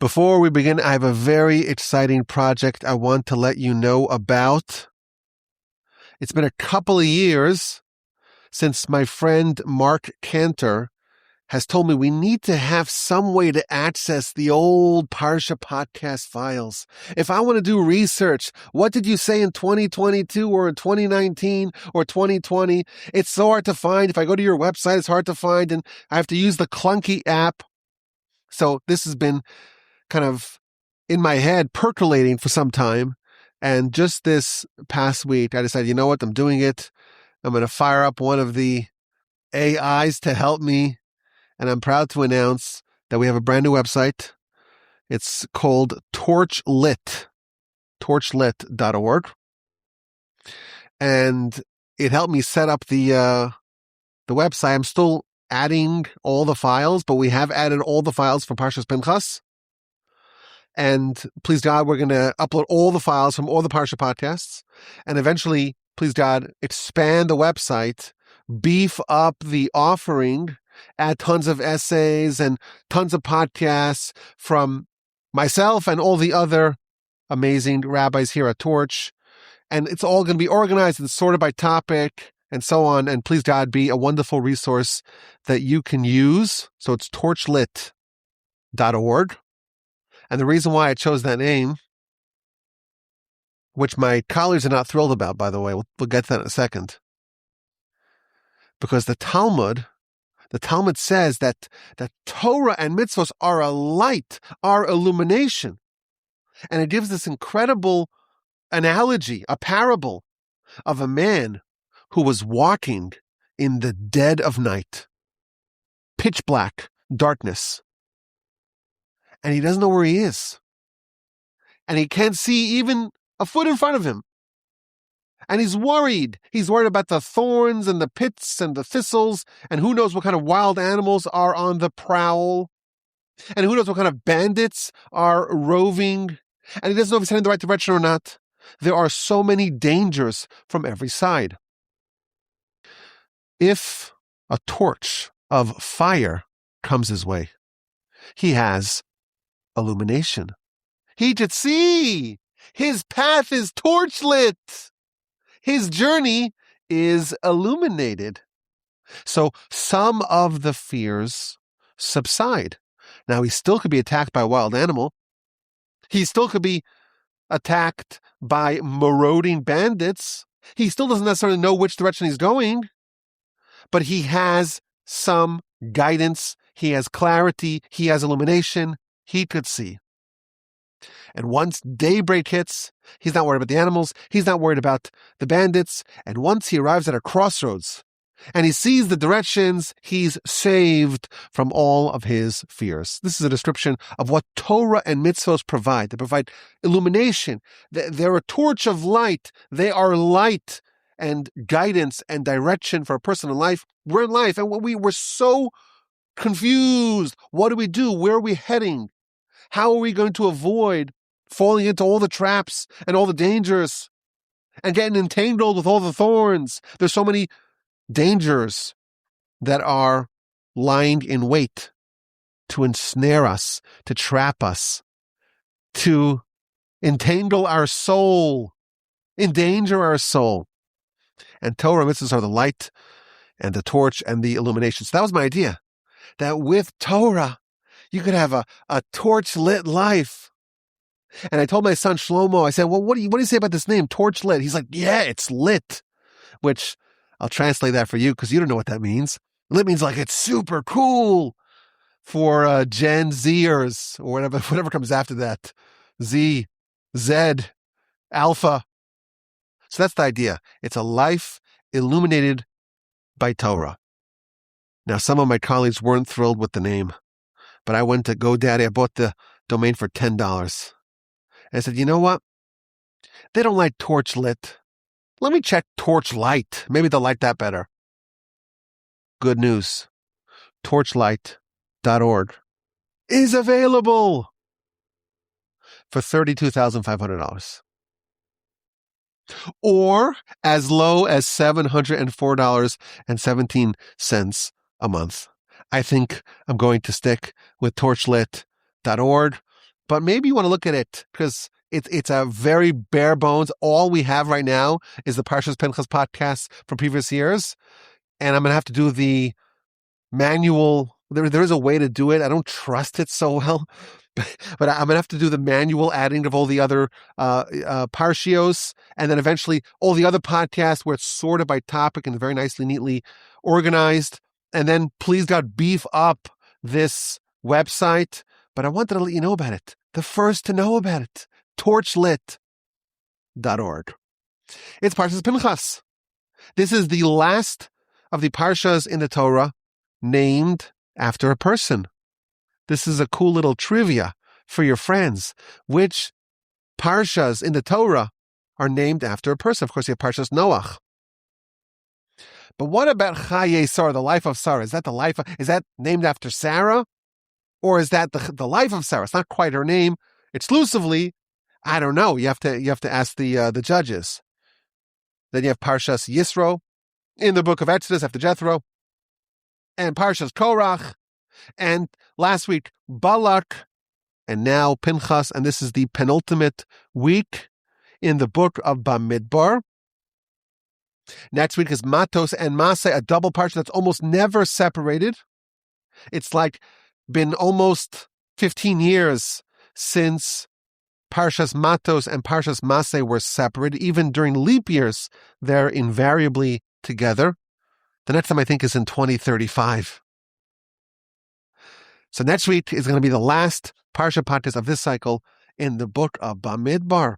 Before we begin, I have a very exciting project I want to let you know about. It's been a couple of years since my friend Mark Cantor has told me we need to have some way to access the old Parsha podcast files. If I want to do research, what did you say in 2022 or in 2019 or 2020? It's so hard to find. If I go to your website, it's hard to find, and I have to use the clunky app. So this has been kind of in my head percolating for some time. And just this past week, I decided, you know what? I'm doing it. I'm going to fire up one of the AIs to help me. And I'm proud to announce that we have a brand new website. It's called torchlit.org. And it helped me set up the website. I'm still adding all the files, but we have added all the files for Parsha's Pinchas. And please God, we're going to upload all the files from all the Parsha podcasts. And eventually, please God, expand the website, beef up the offering, add tons of essays and tons of podcasts from myself and all the other amazing rabbis here at Torch. And it's all going to be organized and sorted by topic and so on. And please God, be a wonderful resource that you can use. So it's torchlit.org. And the reason why I chose that name, which my colleagues are not thrilled about, by the way, we'll get to that in a second, because the Talmud says that Torah and mitzvos are a light, are illumination. And it gives this incredible analogy, a parable of a man who was walking in the dead of night, pitch black, darkness. And he doesn't know where he is. And he can't see even a foot in front of him. And he's worried. He's worried about the thorns and the pits and the thistles, and who knows what kind of wild animals are on the prowl, and who knows what kind of bandits are roving, and he doesn't know if he's heading in the right direction or not. There are so many dangers from every side. If a torch of fire comes his way, he has illumination. He could see. His path is torchlit. His journey is illuminated. So some of the fears subside. Now, he still could be attacked by a wild animal. He still could be attacked by marauding bandits. He still doesn't necessarily know which direction he's going, but he has some guidance. He has clarity. He has illumination. He could see. And once daybreak hits, he's not worried about the animals. He's not worried about the bandits. And once he arrives at a crossroads and he sees the directions, he's saved from all of his fears. This is a description of what Torah and mitzvos provide. They provide illumination. They're a torch of light. They are light and guidance and direction for a person in life. We're in life and we're so confused. What do we do? Where are we heading? How are we going to avoid falling into all the traps and all the dangers and getting entangled with all the thorns? There's so many dangers that are lying in wait to ensnare us, to trap us, to entangle our soul, endanger our soul. And Torah mitzvahs are the light and the torch and the illumination. So that was my idea, that with Torah, you could have a torch-lit life. And I told my son Shlomo, I said, well, what do you say about this name, torch-lit? He's like, yeah, it's lit, which I'll translate that for you because you don't know what that means. Lit means like it's super cool for Gen Zers or whatever comes after that. Z, Alpha. So that's the idea. It's a life illuminated by Torah. Now, some of my colleagues weren't thrilled with the name, but I went to GoDaddy. I bought the domain for $10. And I said, you know what? They don't like torchlit. Let me check torchlight. Maybe they'll like that better. Good news. Torchlight.org is available for $32,500. Or as low as $704.17 a month. I think I'm going to stick with torchlit.org. But maybe you want to look at it because it's a very bare bones. All we have right now is the Parshas Pinchas podcast from previous years. And I'm going to have to do the manual. There is a way to do it. I don't trust it so well, but I'm going to have to do the manual adding of all the other parshios, and then eventually all the other podcasts where it's sorted by topic and very nicely, neatly organized. And then please God, beef up this website. But I wanted to let you know about it. The first to know about it. Torchlit.org. It's Parshas Pinchas. This is the last of the Parshas in the Torah named after a person. This is a cool little trivia for your friends. Which Parshas in the Torah are named after a person? Of course, you have Parshas Noach. But what about Chaye Sarah, the life of Sarah? Is that named after Sarah? Or is that the life of Sarah? It's not quite her name exclusively. I don't know. You have to ask the judges. Then you have Parshas Yisro in the book of Exodus after Jethro, and Parshas Korach, and last week Balak, and now Pinchas, and this is the penultimate week in the book of Bamidbar. Next week is Matos and Maseh, a double parsha that's almost never separated. It's like been almost 15 years since Parshas Matos and Parshas Maseh were separated. Even during leap years, they're invariably together. The next time I think is in 2035. So next week is going to be the last Parsha podcast of this cycle in the book of Bamidbar.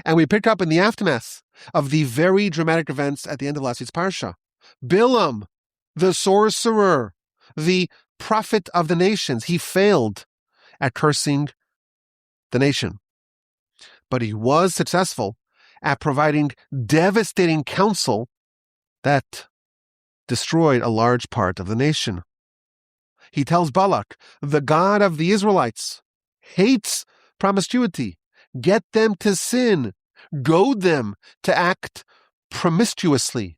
And we picked up in the aftermath of the very dramatic events at the end of last week's Parsha. Bilam, the sorcerer, the prophet of the nations, he failed at cursing the nation. But he was successful at providing devastating counsel that destroyed a large part of the nation. He tells Balak, the God of the Israelites hates promiscuity. Get them to sin. Goad them to act promiscuously.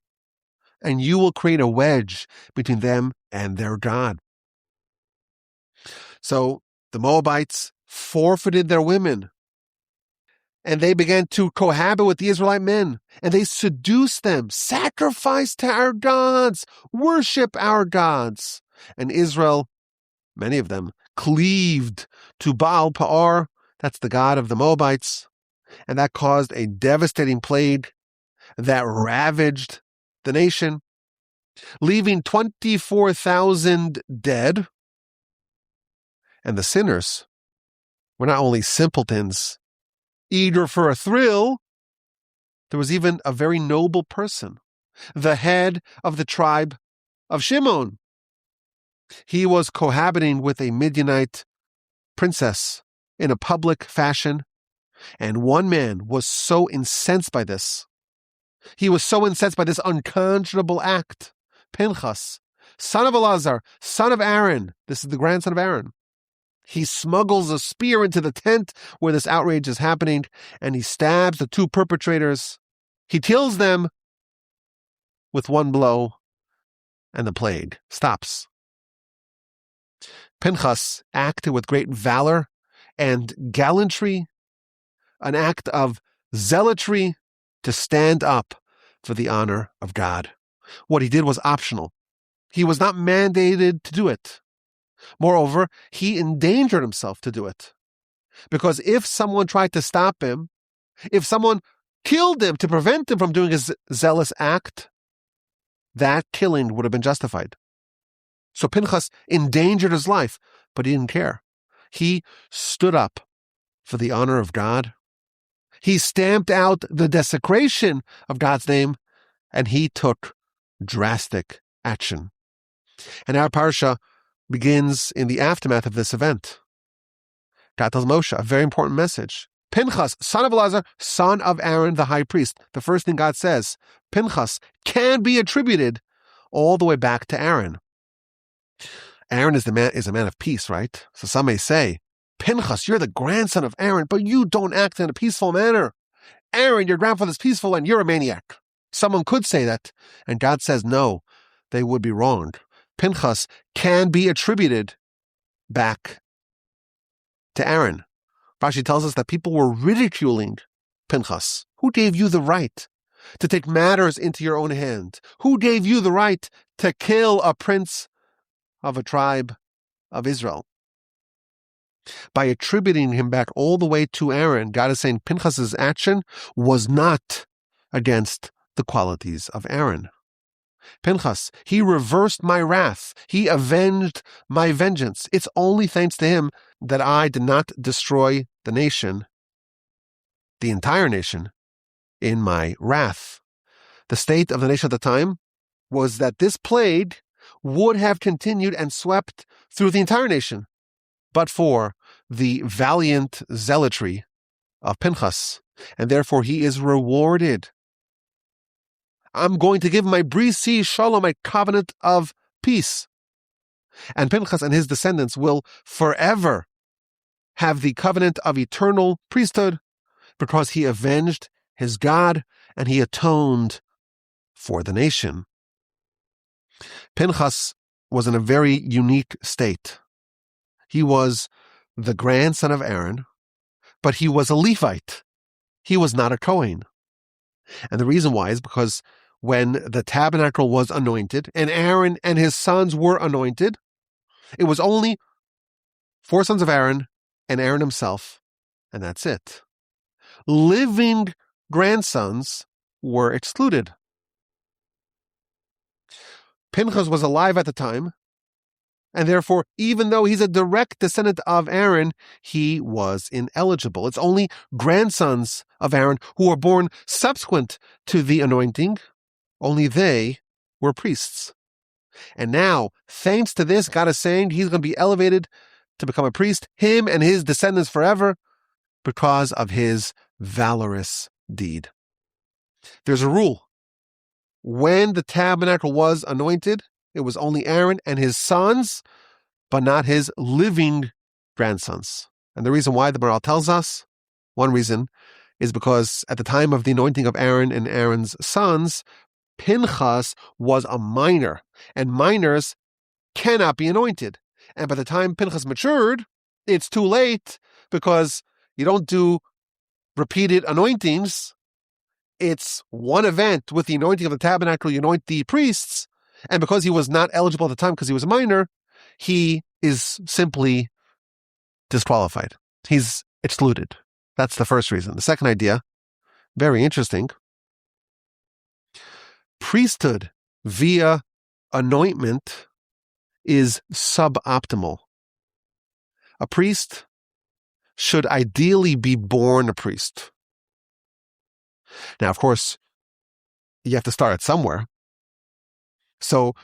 And you will create a wedge between them and their God. So the Moabites forfeited their women. And they began to cohabit with the Israelite men. And they seduced them. Sacrifice to our gods. Worship our gods. And Israel, many of them, cleaved to Baal Peor. That's the god of the Moabites. And that caused a devastating plague that ravaged the nation, leaving 24,000 dead. And the sinners were not only simpletons, eager for a thrill, there was even a very noble person, the head of the tribe of Shimon. He was cohabiting with a Midianite princess in a public fashion, and one man was so incensed by this. He was so incensed by this unconscionable act. Pinchas, son of Elazar, son of Aaron, this is the grandson of Aaron. He smuggles a spear into the tent where this outrage is happening, and he stabs the two perpetrators. He kills them with one blow, and the plague stops. Pinchas acted with great valor and gallantry, an act of zealotry to stand up for the honor of God. What he did was optional. He was not mandated to do it. Moreover, he endangered himself to do it. Because if someone tried to stop him, if someone killed him to prevent him from doing his zealous act, that killing would have been justified. So Pinchas endangered his life, but he didn't care. He stood up for the honor of God. He stamped out the desecration of God's name, and he took drastic action. And our Parsha begins in the aftermath of this event. God tells Moshe a very important message. Pinchas, son of Elazar, son of Aaron, the high priest. The first thing God says, Pinchas can be attributed all the way back to Aaron. Aaron is a man of peace, right? So some may say, Pinchas, you're the grandson of Aaron, but you don't act in a peaceful manner. Aaron, your grandfather's peaceful and you're a maniac. Someone could say that. And God says, no, they would be wronged. Pinchas can be attributed back to Aaron. Rashi tells us that people were ridiculing Pinchas. Who gave you the right to take matters into your own hand? Who gave you the right to kill a prince of a tribe of Israel? By attributing him back all the way to Aaron, God is saying Pinchas's action was not against the qualities of Aaron. Pinchas, he reversed my wrath. He avenged my vengeance. It's only thanks to him that I did not destroy the nation, the entire nation, in my wrath. The state of the nation at the time was that this plague would have continued and swept through the entire nation, but for the valiant zealotry of Pinchas, and therefore he is rewarded. I'm going to give my brisi shalom, my covenant of peace. And Pinchas and his descendants will forever have the covenant of eternal priesthood because he avenged his God and he atoned for the nation. Pinchas was in a very unique state. He was the grandson of Aaron, but he was a Levite. He was not a Kohen. And the reason why is because when the tabernacle was anointed and Aaron and his sons were anointed, it was only 4 sons of Aaron and Aaron himself, and that's it. Living grandsons were excluded. Pinchas was alive at the time, and therefore, even though he's a direct descendant of Aaron, he was ineligible. It's only grandsons of Aaron who were born subsequent to the anointing. Only they were priests. And now, thanks to this, God is saying he's going to be elevated to become a priest, him and his descendants forever, because of his valorous deed. There's a rule. When the tabernacle was anointed, it was only Aaron and his sons, but not his living grandsons. And the reason why the Maral tells us, one reason, is because at the time of the anointing of Aaron and Aaron's sons, Pinchas was a minor, and minors cannot be anointed. And by the time Pinchas matured, it's too late because you don't do repeated anointings. It's one event with the anointing of the tabernacle, you anoint the priests, and because he was not eligible at the time because he was a minor, he is simply disqualified. He's excluded. That's the first reason. The second idea, very interesting. Priesthood via anointment is suboptimal. A priest should ideally be born a priest. Now, of course, you have to start at somewhere. So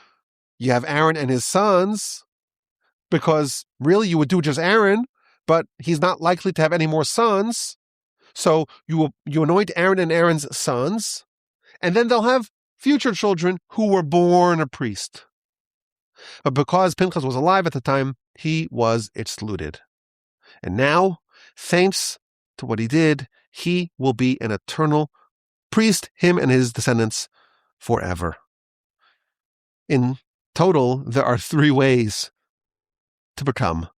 you have Aaron and his sons, because really you would do just Aaron, but he's not likely to have any more sons. So you anoint Aaron and Aaron's sons, and then they'll have future children who were born a priest. But because Pinchas was alive at the time, he was excluded. And now, thanks to what he did, he will be an eternal priest, him and his descendants, forever. In total, there are 3 ways to become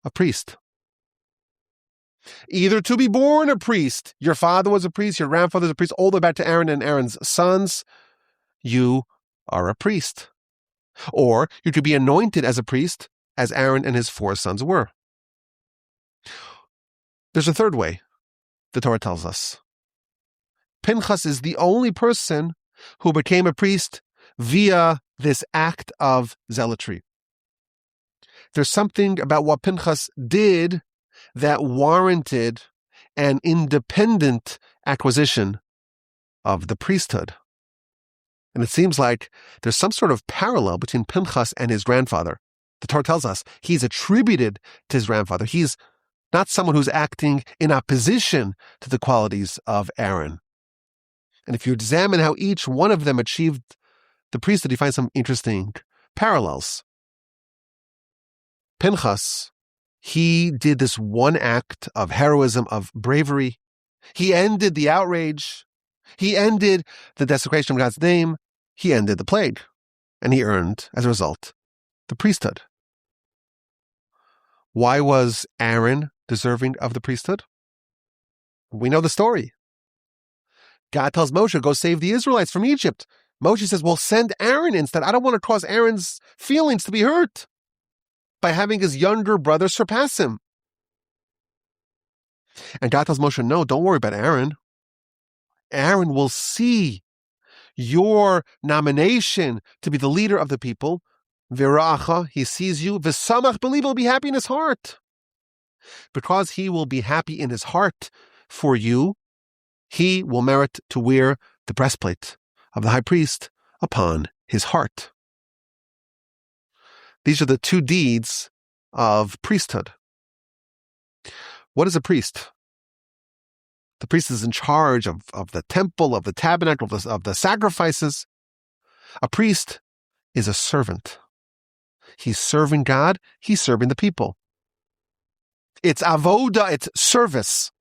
a priest. Either to be born a priest, your father was a priest, your grandfather was a priest, all the way back to Aaron and Aaron's sons, you are a priest. Or you could be anointed as a priest, as Aaron and his 4 sons were. There's a third way, the Torah tells us. Pinchas is the only person who became a priest via this act of zealotry. There's something about what Pinchas did that warranted an independent acquisition of the priesthood. And it seems like there's some sort of parallel between Pinchas and his grandfather. The Torah tells us he's attributed to his grandfather. He's not someone who's acting in opposition to the qualities of Aaron. And if you examine how each one of them achieved the priesthood, you find some interesting parallels. Pinchas, he did this one act of heroism, of bravery. He ended the outrage. He ended the desecration of God's name. He ended the plague. And he earned, as a result, the priesthood. Why was Aaron deserving of the priesthood? We know the story. God tells Moshe, go save the Israelites from Egypt. Moshe says, well, send Aaron instead. I don't want to cause Aaron's feelings to be hurt by having his younger brother surpass him. And God tells Moshe, no, don't worry about Aaron. Aaron will see your nomination to be the leader of the people. V'ra'acha, he sees you. V'samach, believe, will be happy in his heart. Because he will be happy in his heart for you, he will merit to wear the breastplate of the high priest upon his heart. These are the two deeds of priesthood. What is a priest? The priest is in charge of the temple, of the tabernacle, of the sacrifices. A priest is a servant. He's serving God. He's serving the people. It's avoda, it's service.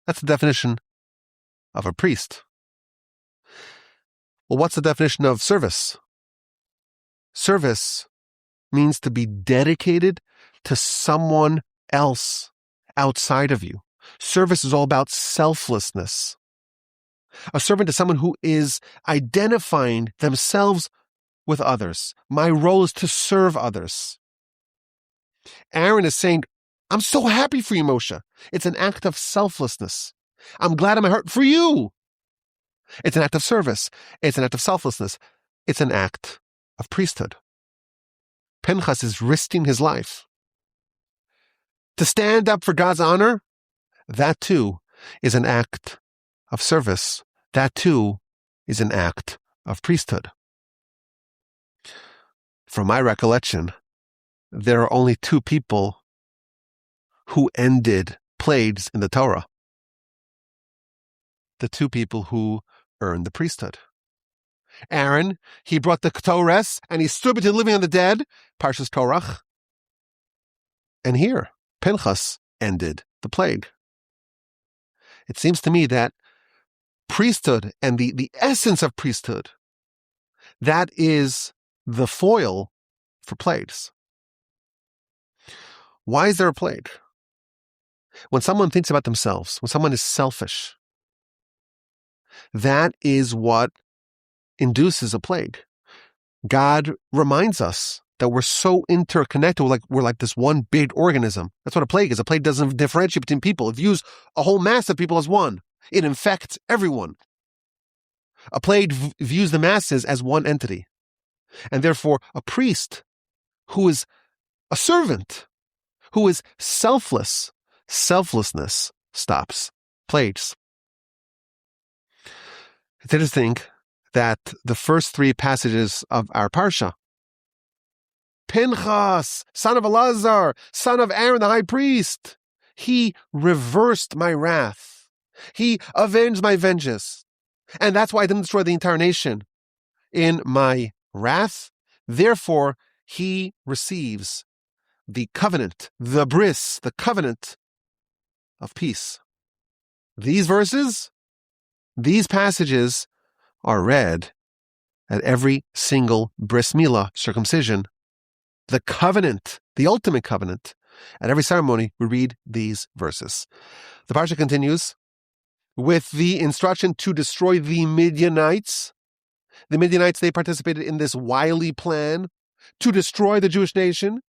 That's the definition of a priest. Well, what's the definition of service? Service means to be dedicated to someone else outside of you. Service is all about selflessness. A servant is someone who is identifying themselves with others. My role is to serve others. Aaron is saying, I'm so happy for you, Moshe. It's an act of selflessness. I'm glad in my heart for you. It's an act of service. It's an act of selflessness. It's an act of priesthood. Pinchas is risking his life to stand up for God's honor. That too is an act of service. That too is an act of priesthood. From my recollection, there are only two people who ended plagues in the Torah. The two people who earned the priesthood. Aaron, he brought the Ketores and he stood between the living and the dead, Parshas Korach. And here, Pinchas ended the plague. It seems to me that priesthood and the essence of priesthood, that is the foil for plagues. Why is there a plague? When someone thinks about themselves, when someone is selfish, that is what induces a plague. God reminds us that we're so interconnected, we're like this one big organism. That's what a plague is. A plague doesn't differentiate between people. It views a whole mass of people as one. It infects everyone. A plague views the masses as one entity. And therefore, a priest who is a servant, who is selfless, selflessness stops plagues. It's interesting that the first three passages of our Parsha, Pinchas, son of Elazar, son of Aaron the high priest, he reversed my wrath. He avenged my vengeance. And that's why I didn't destroy the entire nation in my wrath. Therefore, he receives the covenant, the bris, the covenant of peace. These verses, these passages are read at every single bris milah, circumcision. The covenant, the ultimate covenant. At every ceremony, we read these verses. The Parsha continues with the instruction to destroy the Midianites. The Midianites, they participated in this wily plan to destroy the Jewish nation.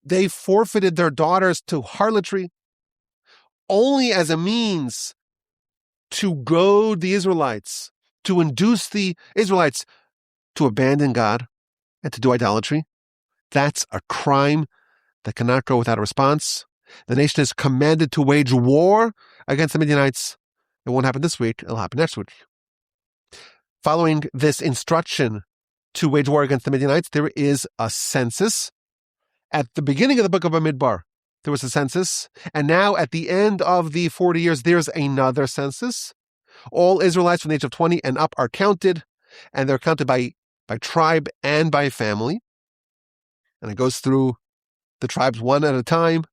They forfeited their daughters to harlotry only as a means to goad the Israelites, to induce the Israelites to abandon God and to do idolatry. That's a crime that cannot go without a response. The nation is commanded to wage war against the Midianites. It won't happen this week. It'll happen next week. Following this instruction to wage war against the Midianites, there is a census. At the beginning of the book of Bamidbar, there was a census. And now at the end of the 40 years, there's another census. All Israelites from the age of 20 and up are counted. And they're counted by tribe and by family. And it goes through the tribes one at a time.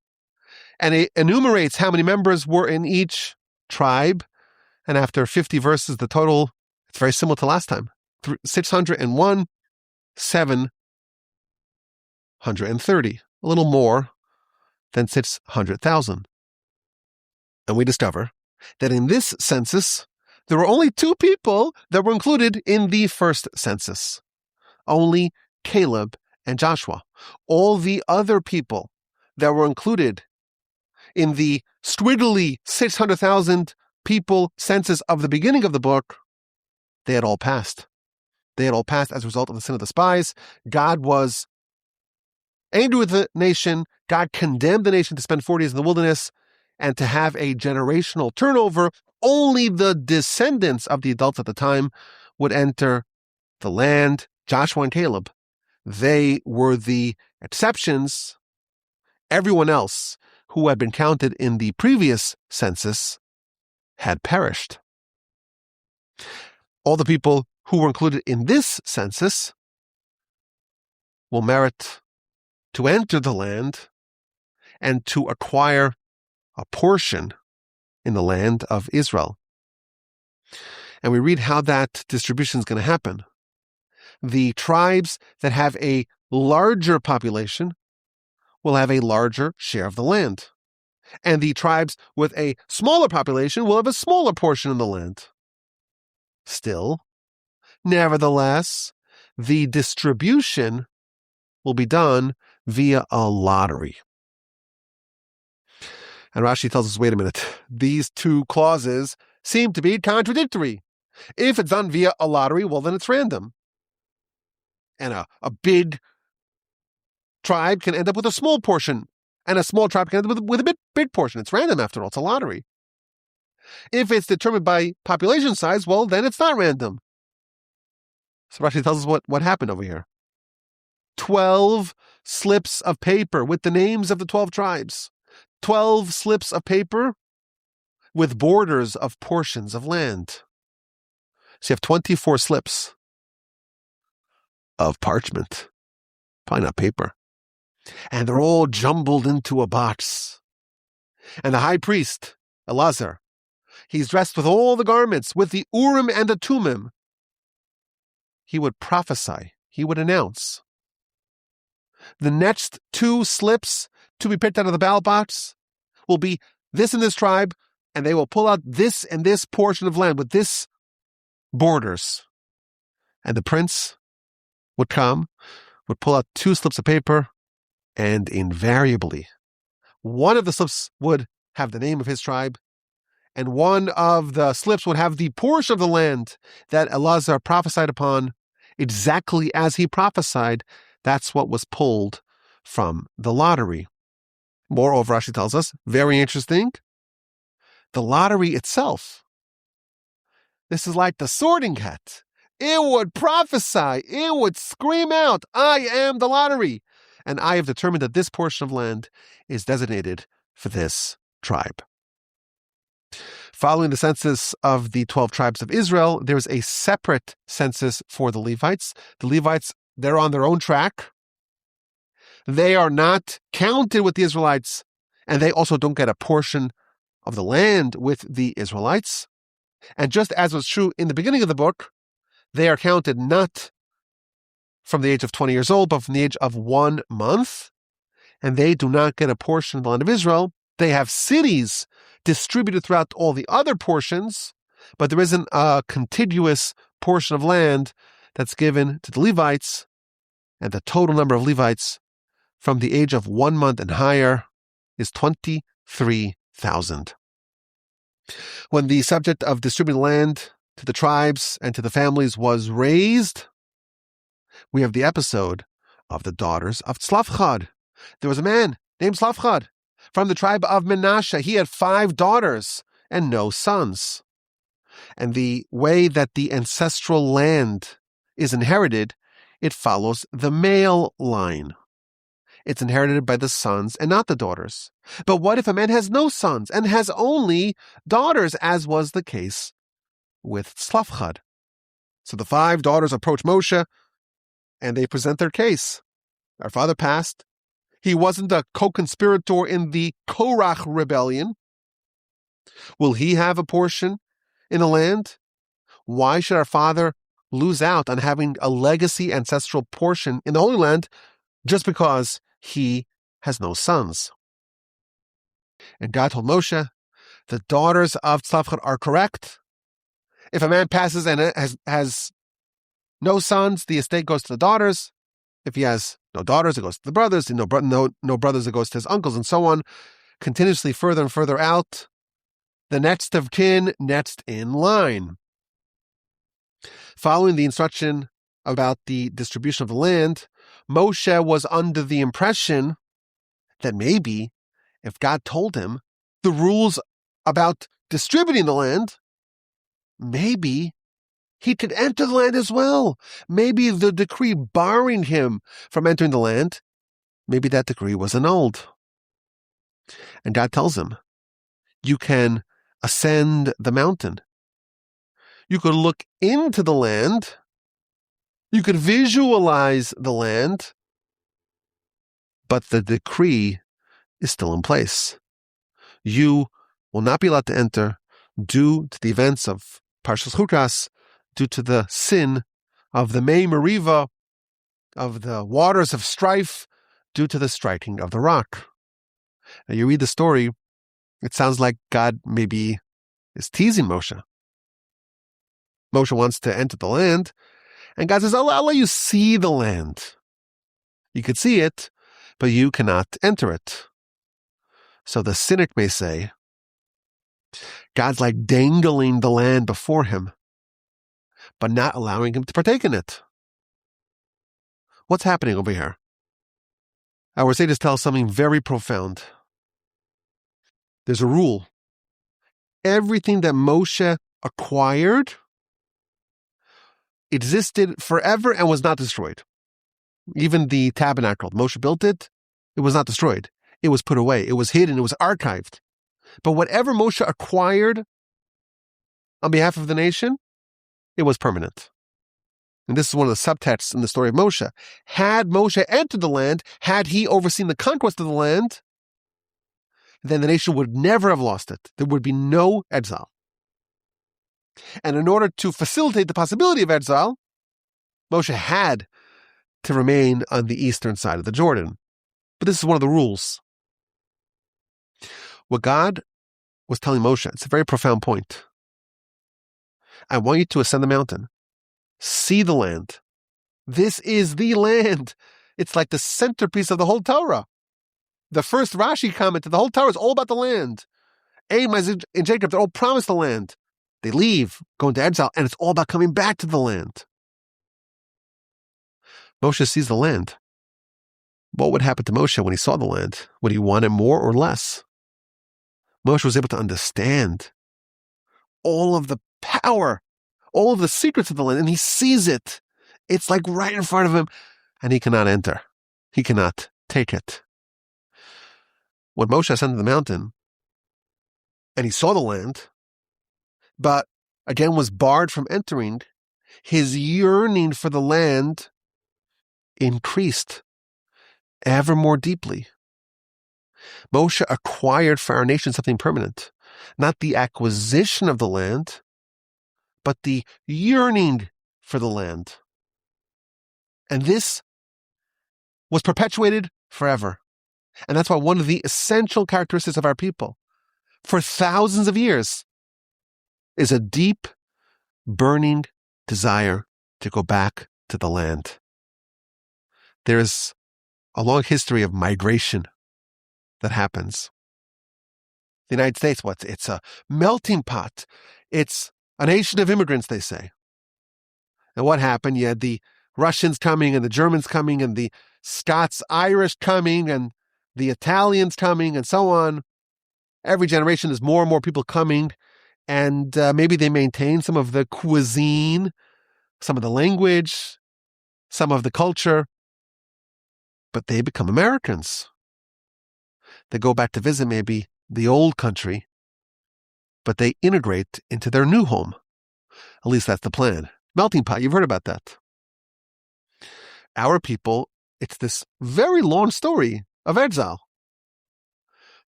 And it enumerates how many members were in each tribe. And after 50 verses, the total, it's very similar to last time. 601, 730. A little more than 600,000. And we discover that in this census, there were only 2 people that were included in the first census. Only Caleb and Joshua. All the other people that were included in the squiggly 600,000 people census of the beginning of the book, they had all passed. They had all passed as a result of the sin of the spies. God was angry with the nation. God condemned the nation to spend 40 years in the wilderness and to have a generational turnover. Only the descendants of the adults at the time would enter the land. Joshua and Caleb, they were the exceptions. Everyone else who had been counted in the previous census had perished. All the people who were included in this census will merit to enter the land and to acquire a portion in the land of Israel. And we read how that distribution is going to happen. The tribes that have a larger population will have a larger share of the land. And the tribes with a smaller population will have a smaller portion of the land. Still, nevertheless, the distribution will be done via a lottery. And Rashi tells us, wait a minute, these 2 clauses seem to be contradictory. If it's done via a lottery, well, then it's random. And a big tribe can end up with a small portion, and a small tribe can end up with a big portion. It's random after all. It's a lottery. If it's determined by population size, well, then it's not random. So Rashi tells us what happened over here. 12 slips of paper with the names of the 12 tribes. 12 slips of paper with borders of portions of land. So you have 24 slips of parchment, probably not paper. And they're all jumbled into a box. And the high priest, Elazar, he's dressed with all the garments, with the Urim and the Tumim. He would prophesy, he would announce. The next 2 slips to be picked out of the ballot box will be this and this tribe, and they will pull out this and this portion of land with this borders. And the prince would come, would pull out 2 slips of paper, and invariably, one of the slips would have the name of his tribe, and one of the slips would have the portion of the land that Elazar prophesied upon, exactly as he prophesied. That's what was pulled from the lottery. Moreover, Rashi tells us, very interesting, the lottery itself, this is like the sorting hat. It would prophesy, it would scream out, I am the lottery, and I have determined that this portion of land is designated for this tribe. Following the census of the 12 tribes of Israel, there's a separate census for the Levites. The Levites, they're on their own track. They are not counted with the Israelites, and they also don't get a portion of the land with the Israelites. And just as was true in the beginning of the book, they are counted not from the age of 20 years old, but from the age of 1 month, and they do not get a portion of the land of Israel. They have cities distributed throughout all the other portions, but there isn't a contiguous portion of land that's given to the Levites, and the total number of Levites from the age of 1 month and higher is 23,000. When the subject of distributing land to the tribes and to the families was raised, we have the episode of the daughters of Tzlafchad. There was a man named Tzlafchad from the tribe of Menashe. He had 5 daughters and no sons. And the way that the ancestral land is inherited, it follows the male line. It's inherited by the sons and not the daughters. But what if a man has no sons and has only daughters, as was the case with Tzlafchad? So the 5 daughters approach Moshe, and they present their case. Our father passed. He wasn't a co-conspirator in the Korach rebellion. Will he have a portion in the land? Why should our father lose out on having a legacy ancestral portion in the Holy Land just because he has no sons? And God told Moshe, the daughters of Tzlafchad are correct. If a man passes and has no sons, the estate goes to the daughters. If he has no daughters, it goes to the brothers. No brothers, it goes to his uncles, and so on, continuously further and further out. The next of kin, next in line. Following the instruction about the distribution of the land, Moshe was under the impression that maybe if God told him the rules about distributing the land, maybe he could enter the land as well. Maybe the decree barring him from entering the land, maybe that decree was annulled. And God tells him, you can ascend the mountain. You could look into the land. You could visualize the land. But the decree is still in place. You will not be allowed to enter due to the events of Parshas Chukas, due to the sin of the Mei Meriva, of the waters of strife, due to the striking of the rock. Now you read the story, it sounds like God maybe is teasing Moshe. Moshe wants to enter the land, and God says, I'll let you see the land. You could see it, but you cannot enter it. So the cynic may say, God's like dangling the land before him, but not allowing him to partake in it. What's happening over here? Our sages tell us something very profound. There's a rule. Everything that Moshe acquired existed forever and was not destroyed. Even the tabernacle, Moshe built it, it was not destroyed. It was put away. It was hidden. It was archived. But whatever Moshe acquired on behalf of the nation, it was permanent. And this is one of the subtexts in the story of Moshe. Had Moshe entered the land, had he overseen the conquest of the land, then the nation would never have lost it. There would be no exile. And in order to facilitate the possibility of exile, Moshe had to remain on the eastern side of the Jordan. But this is one of the rules. What God was telling Moshe, it's a very profound point. I want you to ascend the mountain, see the land. This is the land. It's like the centerpiece of the whole Torah. The first Rashi comment to the whole Torah is all about the land. Abraham, Isaac, and Jacob, they're all promised the land. They leave, go into exile, and it's all about coming back to the land. Moshe sees the land. What would happen to Moshe when he saw the land? Would he want it more or less? Moshe was able to understand all of the power, all of the secrets of the land, and he sees it. It's like right in front of him, and he cannot enter. He cannot take it. When Moshe ascended the mountain, and he saw the land, but again was barred from entering, his yearning for the land increased ever more deeply. Moshe acquired for our nation something permanent, not the acquisition of the land, but the yearning for the land. And this was perpetuated forever. And that's why one of the essential characteristics of our people for thousands of years is a deep, burning desire to go back to the land. There is a long history of migration that happens. The United States, it's a melting pot. It's a nation of immigrants, they say. And what happened? You had the Russians coming and the Germans coming and the Scots-Irish coming and the Italians coming and so on. Every generation there's more and more people coming, and maybe they maintain some of the cuisine, some of the language, some of the culture, but they become Americans. They go back to visit maybe the old country, but they integrate into their new home. At least that's the plan. Melting pot, you've heard about that. Our people, it's this very long story of exile.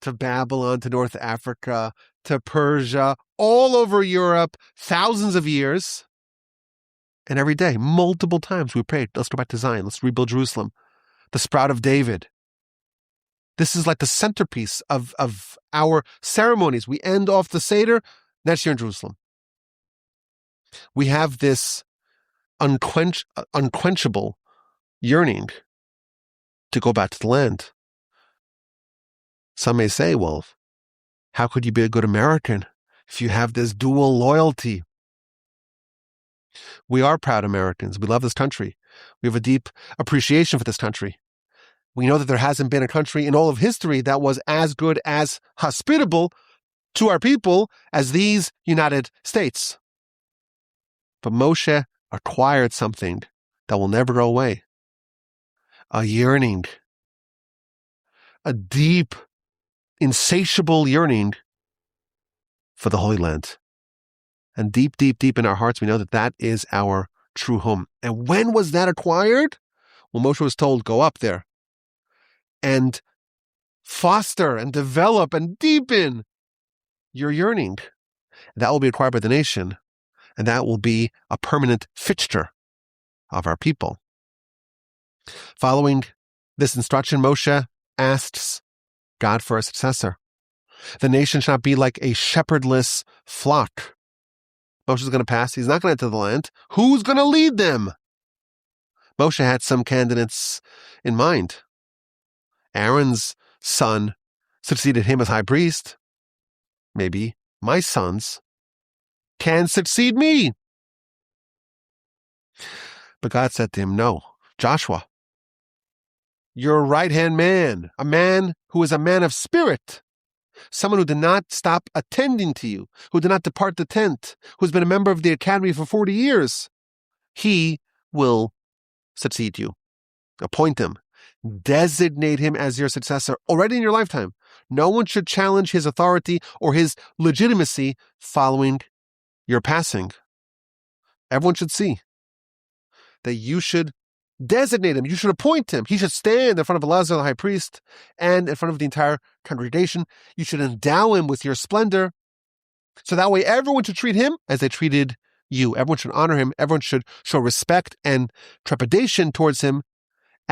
To Babylon, to North Africa, to Persia, all over Europe, thousands of years. And every day, multiple times we prayed, let's go back to Zion, let's rebuild Jerusalem. The sprout of David. This is like the centerpiece of our ceremonies. We end off the Seder next year in Jerusalem. We have this unquenchable yearning to go back to the land. Some may say, well, how could you be a good American if you have this dual loyalty? We are proud Americans. We love this country. We have a deep appreciation for this country. We know that there hasn't been a country in all of history that was as good, as hospitable to our people as these United States. But Moshe acquired something that will never go away. A yearning. A deep, insatiable yearning for the Holy Land. And deep, deep, deep in our hearts, we know that that is our true home. And when was that acquired? Well, Moshe was told, go up there and foster and develop and deepen your yearning. That will be acquired by the nation, and that will be a permanent fixture of our people. Following this instruction, Moshe asks God for a successor. The nation shall not be like a shepherdless flock. Moshe is going to pass. He's not going to enter the land. Who's going to lead them? Moshe had some candidates in mind. Aaron's son succeeded him as high priest. Maybe my sons can succeed me. But God said to him, no, Joshua, you're a right-hand man, a man who is a man of spirit, someone who did not stop attending to you, who did not depart the tent, who's been a member of the academy for 40 years. He will succeed you. Appoint him. Designate him as your successor already in your lifetime. No one should challenge his authority or his legitimacy following your passing. Everyone should see that you should designate him. You should appoint him. He should stand in front of Elazar, the high priest, and in front of the entire congregation. You should endow him with your splendor. So that way everyone should treat him as they treated you. Everyone should honor him. Everyone should show respect and trepidation towards him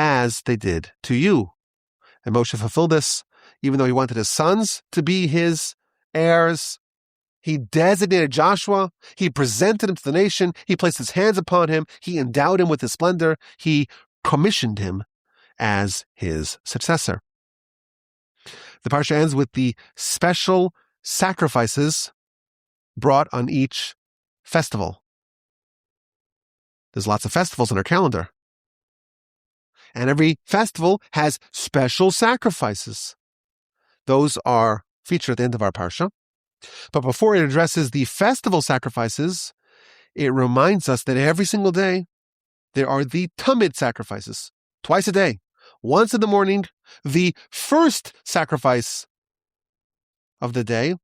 as they did to you. And Moshe fulfilled this, even though he wanted his sons to be his heirs. He designated Joshua. He presented him to the nation. He placed his hands upon him. He endowed him with his splendor. He commissioned him as his successor. The Parsha ends with the special sacrifices brought on each festival. There's lots of festivals in our calendar. And every festival has special sacrifices. Those are featured at the end of our Parsha. But before it addresses the festival sacrifices, it reminds us that every single day there are the tamid sacrifices, twice a day. Once in the morning, the first sacrifice of the day,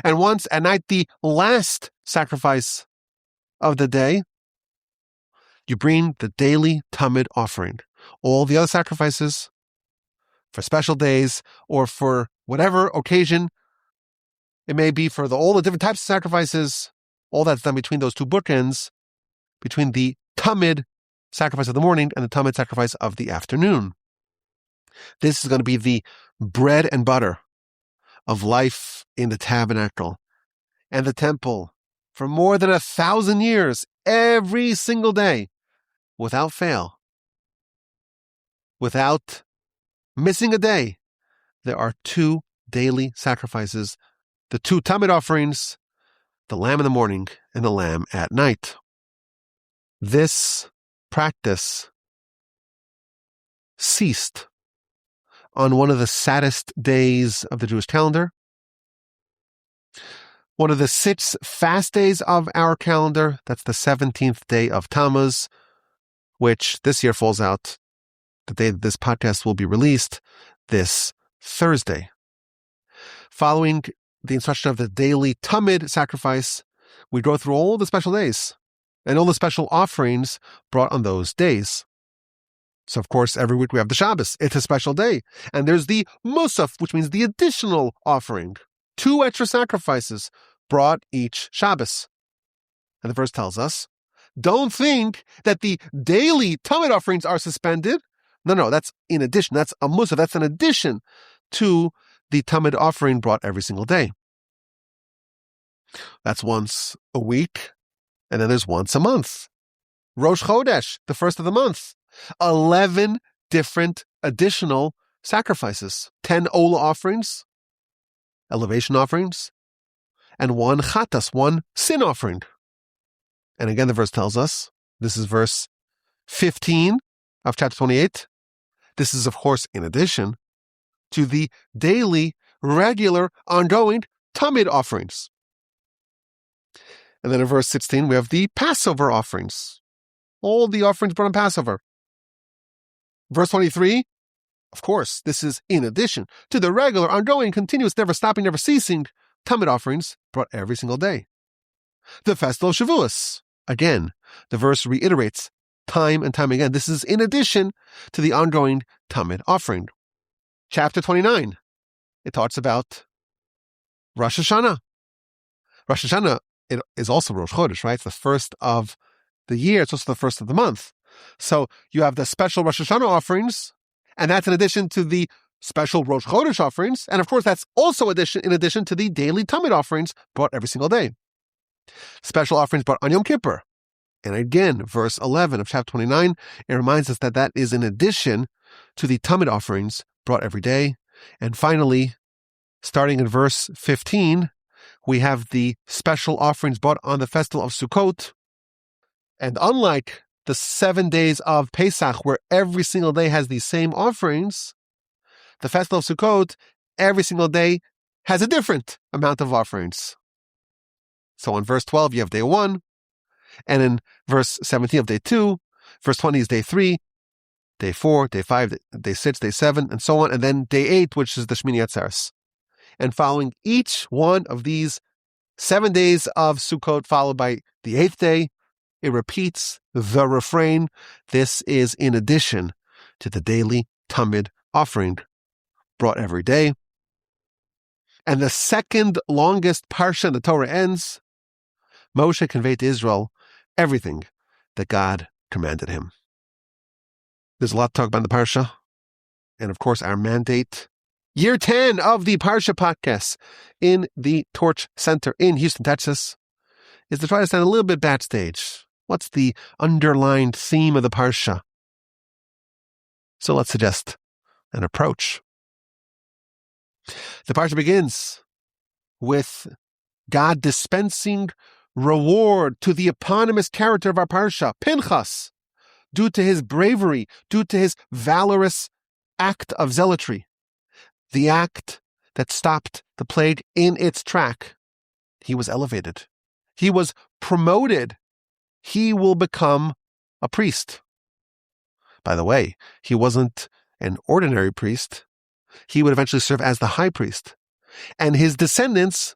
and once at night, the last sacrifice of the day. You bring the daily tamid offering. All the other sacrifices, for special days or for whatever occasion it may be, for all the different types of sacrifices, all that's done between those two bookends, between the tamid sacrifice of the morning and the tamid sacrifice of the afternoon. This is going to be the bread and butter of life in the tabernacle and the temple for more than 1,000 years, every single day, without fail, without missing a day. There are two daily sacrifices, the two tamid offerings, the lamb in the morning and the lamb at night. This practice ceased on one of the saddest days of the Jewish calendar, one of the 6 fast days of our calendar. That's the 17th day of Tammuz, which this year falls out the day that this podcast will be released, this Thursday. Following the instruction of the daily tamid sacrifice, we go through all the special days and all the special offerings brought on those days. So, of course, every week we have the Shabbos. It's a special day. And there's the Musaf, which means the additional offering. 2 extra sacrifices brought each Shabbos. And the verse tells us, don't think that the daily tamid offerings are suspended, No, that's in addition. That's a musaf. That's an addition to the tamid offering brought every single day. That's once a week, and then there's once a month. Rosh Chodesh, the first of the month. 11 different additional sacrifices. 10 Ola offerings, elevation offerings, and 1 Chatas, 1 sin offering. And again, the verse tells us, this is verse 15 of chapter 28. This is, of course, in addition to the daily, regular, ongoing tamid offerings. And then in verse 16, we have the Passover offerings. All the offerings brought on Passover. Verse 23, of course, this is in addition to the regular, ongoing, continuous, never stopping, never ceasing tamid offerings brought every single day. The festival of Shavuos. Again, the verse reiterates time and time again. This is in addition to the ongoing tamid offering. Chapter 29, it talks about Rosh Hashanah. Rosh Hashanah, it is also Rosh Chodesh, right? It's the first of the year. It's also the first of the month. So you have the special Rosh Hashanah offerings, and that's in addition to the special Rosh Chodesh offerings. And of course, that's also in addition to the daily tamid offerings brought every single day. Special offerings brought on Yom Kippur. And again, verse 11 of chapter 29, it reminds us that that is in addition to the tamid offerings brought every day. And finally, starting in verse 15, we have the special offerings brought on the festival of Sukkot. And unlike the 7 days of Pesach, where every single day has these same offerings, the festival of Sukkot, every single day has a different amount of offerings. So in verse 12, you have day 1, and in verse 17 of day 2, verse 20 is day 3, day 4, day 5, day 6, day 7, and so on, and then day 8, which is the Shmini Atzeres. And following each one of these 7 days of Sukkot, followed by the 8th day, it repeats the refrain. This is in addition to the daily tamid offering brought every day. And the second longest Parsha in the Torah ends. Moshe conveyed to Israel everything that God commanded him. There's a lot to talk about in the Parsha. And of course, our mandate, year 10 of the Parsha podcast in the Torch Center in Houston, Texas, is to try to stand a little bit backstage. What's the underlying theme of the Parsha? So let's suggest an approach. The Parsha begins with God dispensing reward to the eponymous character of our Parsha, Pinchas, due to his bravery, due to his valorous act of zealotry, the act that stopped the plague in its track. He was elevated. He was promoted. He will become a priest. By the way, he wasn't an ordinary priest. He would eventually serve as the high priest. And his descendants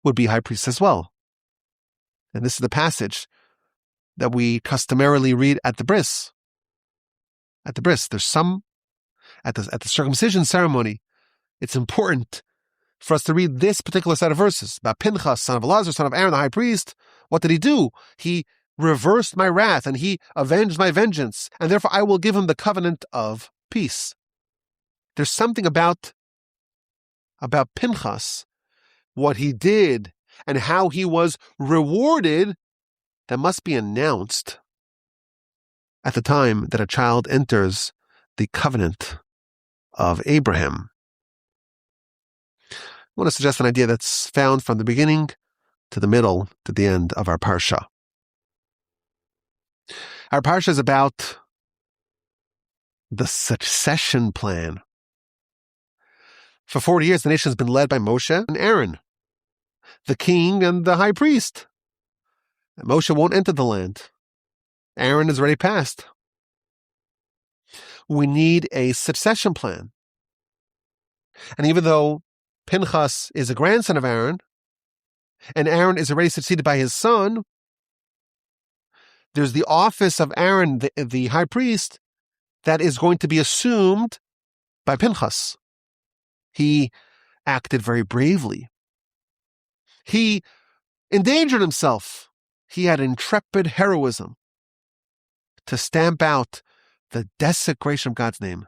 would be high priests as well. And this is the passage that we customarily read at the bris. At the bris, there's some, at the circumcision ceremony, it's important for us to read this particular set of verses about Pinchas, son of Elazar, son of Aaron, the high priest. What did he do? He reversed my wrath and he avenged my vengeance, and therefore I will give him the covenant of peace. There's something about Pinchas, what he did and how he was rewarded, that must be announced at the time that a child enters the covenant of Abraham. I want to suggest an idea that's found from the beginning to the middle to the end of our Parsha. Our Parsha is about the succession plan. For 40 years, the nation has been led by Moshe and Aaron, the king and the high priest. And Moshe won't enter the land. Aaron is already passed. We need a succession plan. And even though Pinchas is a grandson of Aaron, and Aaron is already succeeded by his son, there's the office of Aaron, the high priest, that is going to be assumed by Pinchas. He acted very bravely. He endangered himself. He had intrepid heroism to stamp out the desecration of God's name.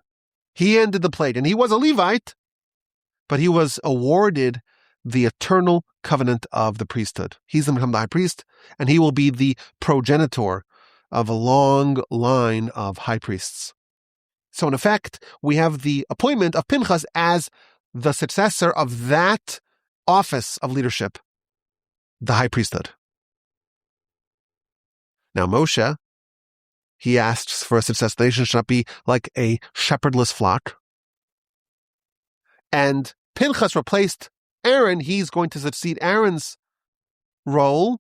He ended the plague, and he was a Levite, but he was awarded the eternal covenant of the priesthood. He's going to become the high priest, and he will be the progenitor of a long line of high priests. So in effect, we have the appointment of Pinchas as the successor of that office of leadership, the high priesthood. Now Moshe, he asks for a successor. The nation should not be like a shepherdless flock. And Pinchas replaced Aaron. He's going to succeed Aaron's role.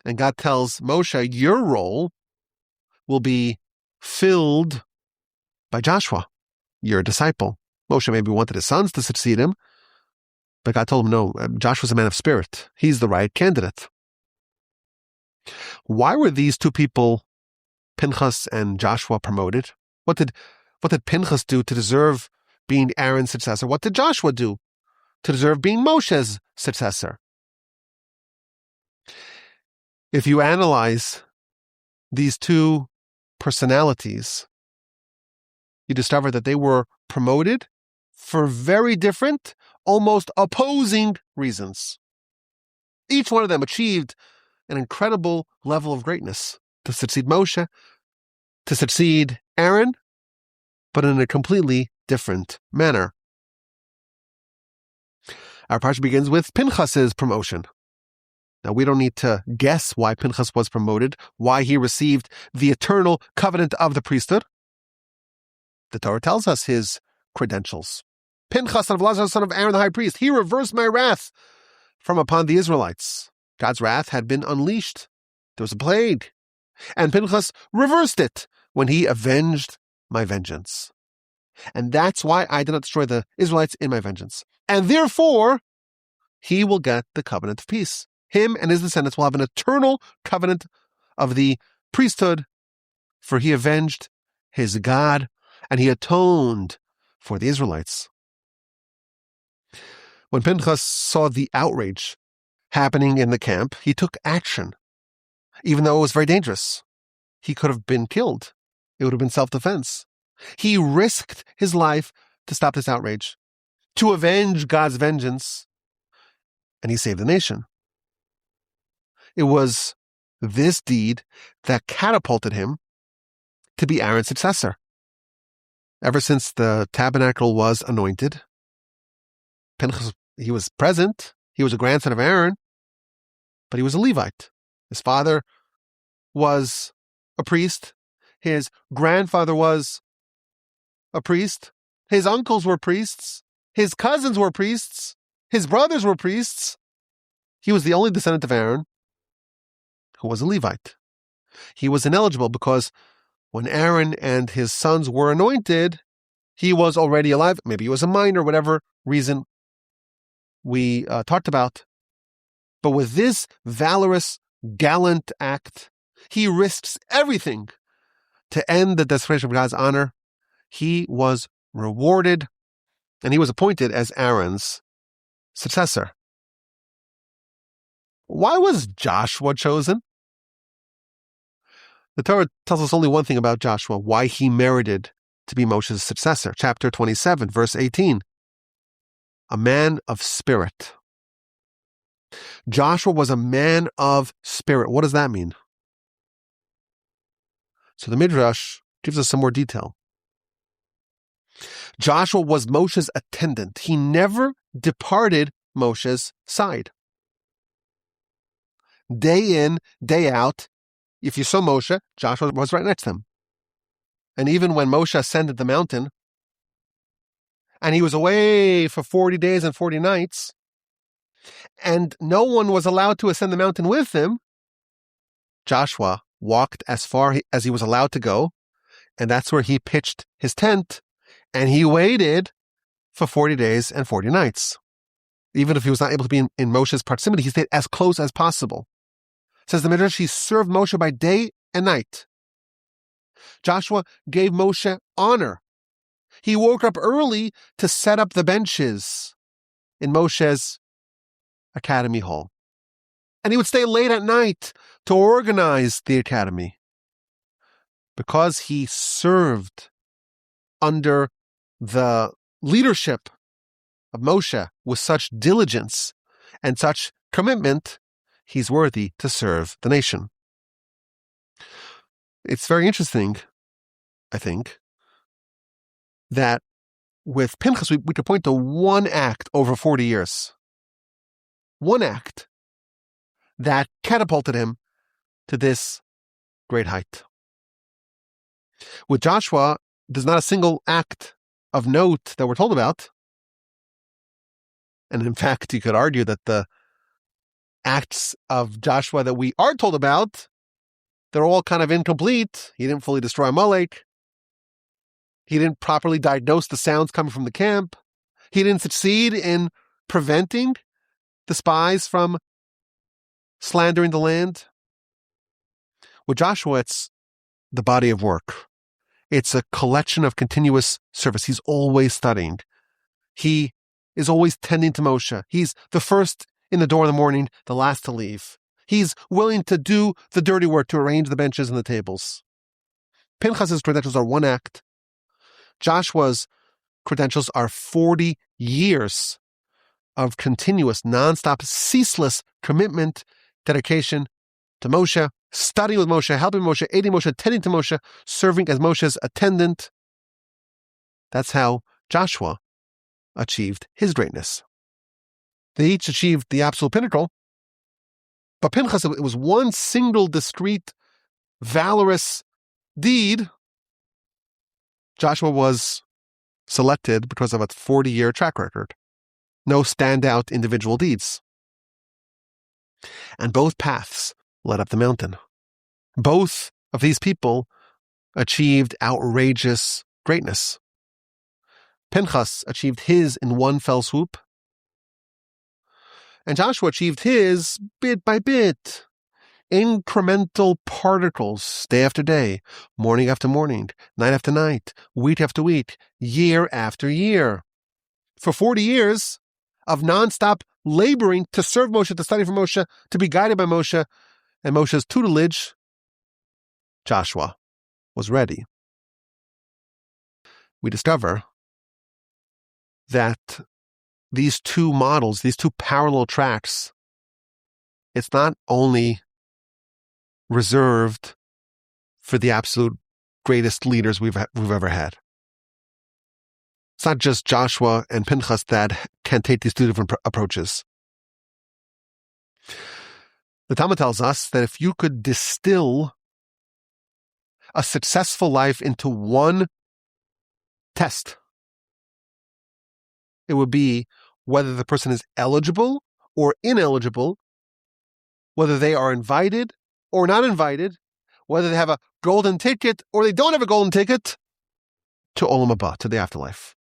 And God tells Moshe, your role will be filled by Joshua, your disciple. Moshe maybe wanted his sons to succeed him, but God told him, no, Joshua's a man of spirit. He's the right candidate. Why were these two people, Pinchas and Joshua, promoted? What did Pinchas do to deserve being Aaron's successor? What did Joshua do to deserve being Moshe's successor? If you analyze these two personalities, you discover that they were promoted for very different, almost opposing reasons. Each one of them achieved an incredible level of greatness to succeed Moshe, to succeed Aaron, but in a completely different manner. Our parsha begins with Pinchas's promotion. Now, we don't need to guess why Pinchas was promoted, why he received the eternal covenant of the priesthood. The Torah tells us his credentials. Pinchas, son of Elazar, son of Aaron the high priest, he reversed my wrath from upon the Israelites. God's wrath had been unleashed. There was a plague. And Pinchas reversed it when he avenged my vengeance. And that's why I did not destroy the Israelites in my vengeance. And therefore, he will get the covenant of peace. Him and his descendants will have an eternal covenant of the priesthood, for he avenged his God, and he atoned for the Israelites. When Pinchas saw the outrage happening in the camp, he took action, even though it was very dangerous. He could have been killed. It would have been self-defense. He risked his life to stop this outrage, to avenge God's vengeance, and he saved the nation. It was this deed that catapulted him to be Aaron's successor. Ever since the tabernacle was anointed, Pinchas, he was present. He was a grandson of Aaron, but he was a Levite. His father was a priest. His grandfather was a priest. His uncles were priests. His cousins were priests. His brothers were priests. He was the only descendant of Aaron who was a Levite. He was ineligible because when Aaron and his sons were anointed, he was already alive. Maybe he was a minor, whatever reason we talked about. But with this valorous, gallant act, he risks everything to end the desecration of God's honor. He was rewarded, and he was appointed as Aaron's successor. Why was Joshua chosen? The Torah tells us only one thing about Joshua, why he merited to be Moshe's successor. Chapter 27, verse 18. A man of spirit. Joshua was a man of spirit. What does that mean? So the Midrash gives us some more detail. Joshua was Moshe's attendant. He never departed Moshe's side. Day in, day out, if you saw Moshe, Joshua was right next to him. And even when Moshe ascended the mountain, and he was away for 40 days and 40 nights, and no one was allowed to ascend the mountain with him, Joshua walked as far as he was allowed to go, and that's where he pitched his tent, and he waited for 40 days and 40 nights. Even if he was not able to be in Moshe's proximity, he stayed as close as possible. Says the Midrash, he served Moshe by day and night. Joshua gave Moshe honor. He woke up early to set up the benches in Moshe's academy hall. And he would stay late at night to organize the academy. because he served under the leadership of Moshe with such diligence and such commitment, he's worthy to serve the nation. It's very interesting, I think, that with Pinchas, we could point to one act over 40 years. One act that catapulted him to this great height. With Joshua, there's not a single act of note that we're told about. And in fact, you could argue that the acts of Joshua that we are told about, they're all kind of incomplete. He didn't fully destroy Amalek. He didn't properly diagnose the sounds coming from the camp. He didn't succeed in preventing the spies from slandering the land. With Joshua, it's the body of work. It's a collection of continuous service. He's always studying. He is always tending to Moshe. He's the first in the door in the morning, the last to leave. He's willing to do the dirty work, to arrange the benches and the tables. Pinchas's credentials are one act. Joshua's credentials are 40 years of continuous, nonstop, ceaseless commitment, dedication to Moshe, studying with Moshe, helping Moshe, aiding Moshe, tending to Moshe, serving as Moshe's attendant. That's how Joshua achieved his greatness. They each achieved the absolute pinnacle, but Pinchas, it was one single, discrete, valorous deed. Joshua was selected because of a 40-year track record. No standout individual deeds. And both paths led up the mountain. Both of these people achieved outrageous greatness. Pinchas achieved his in one fell swoop, and Joshua achieved his bit by bit, incremental particles, day after day, morning after morning, night after night, week after week, year after year. For 40 years of nonstop laboring to serve Moshe, to study for Moshe, to be guided by Moshe and Moshe's tutelage, Joshua was ready. We discover that these two models, these two parallel tracks, it's not only reserved for the absolute greatest leaders we've ever had. It's not just Joshua and Pinchas that can take these two different approaches. The Talmud tells us that if you could distill a successful life into one test, it would be whether the person is eligible or ineligible, whether they are invited or not invited, whether they have a golden ticket or they don't have a golden ticket to Olam Haba, to the afterlife.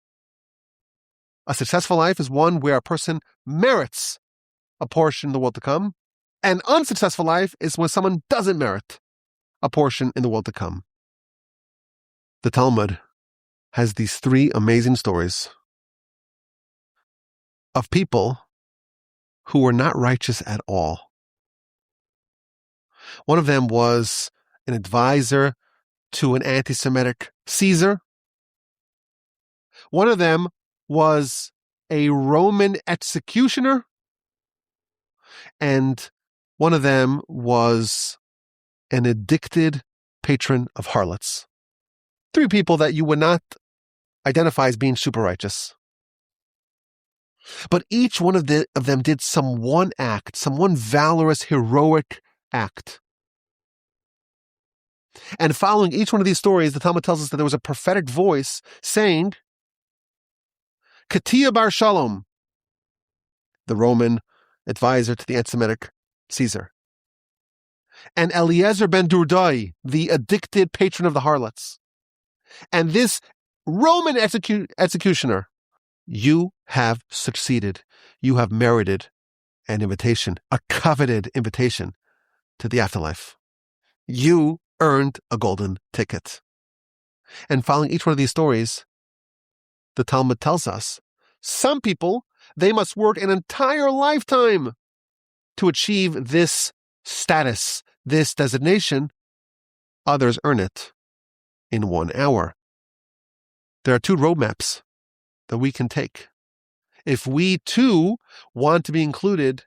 A successful life is one where a person merits a portion in the world to come. An unsuccessful life is when someone doesn't merit a portion in the world to come. The Talmud has these three amazing stories of people who were not righteous at all. One of them was an advisor to an anti-Semitic Caesar. One of them was a Roman executioner. And one of them was an addicted patron of harlots. Three people that you would not identify as being super righteous. But each one of them did some one act, some one valorous, heroic act. And following each one of these stories, the Talmud tells us that there was a prophetic voice saying, Katia bar Shalom, the Roman advisor to the anti-Semitic Caesar, and Eliezer ben Durdai, the addicted patron of the harlots, and this Roman executioner, you have succeeded. You have merited an invitation, a coveted invitation to the afterlife. You earned a golden ticket. And following each one of these stories, the Talmud tells us, some people, they must work an entire lifetime to achieve this status, this designation. Others earn it in 1 hour. There are 2 roadmaps that we can take. If we too want to be included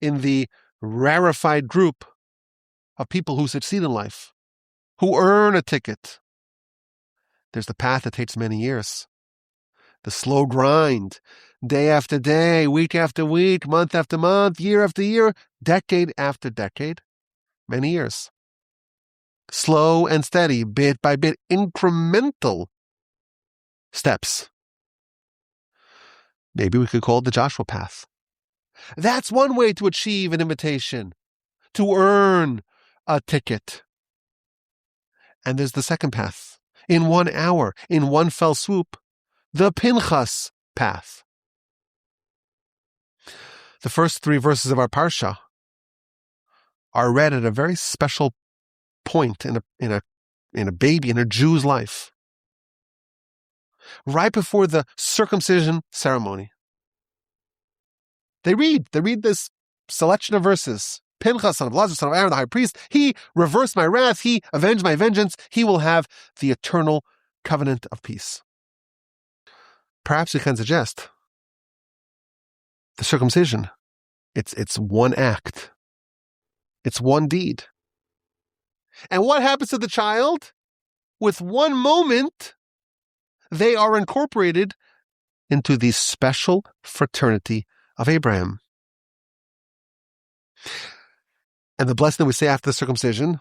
in the rarefied group of people who succeed in life, who earn a ticket, there's the path that takes many years. The slow grind, day after day, week after week, month after month, year after year, decade after decade, many years. Slow and steady, bit by bit, incremental steps. Maybe we could call it the Joshua path. That's one way to achieve an invitation, to earn a ticket. And there's the second path. In 1 hour, in one fell swoop, the Pinchas path. The first 3 verses of our Parsha are read at a very special point in a baby, in a Jew's life. Right before the circumcision ceremony. They read this selection of verses. Pinchas, son of Lazar, son of Aaron, the high priest, he reversed my wrath, he avenged my vengeance, he will have the eternal covenant of peace. Perhaps we can suggest the circumcision, it's one act. It's one deed. And what happens to the child? With one moment, they are incorporated into the special fraternity of Abraham. And the blessing that we say after the circumcision,